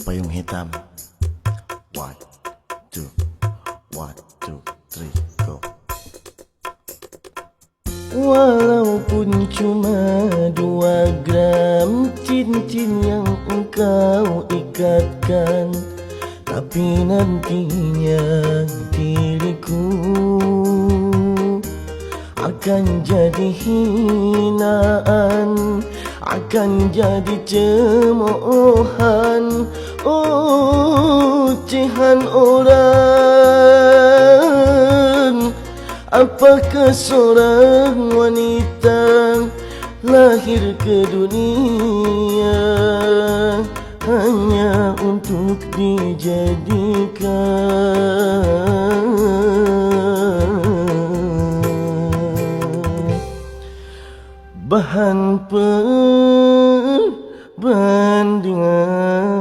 payung hitam. One, two, three, go. Walaupun cuma 2 gram cincin yang engkau ikatkan, tapi nantinya diriku akan jadi hinaan, akan jadi cemoohan, ocehan orang. Apakah seorang wanita lahir ke dunia hanya untuk dijadikan bahan perbandingan?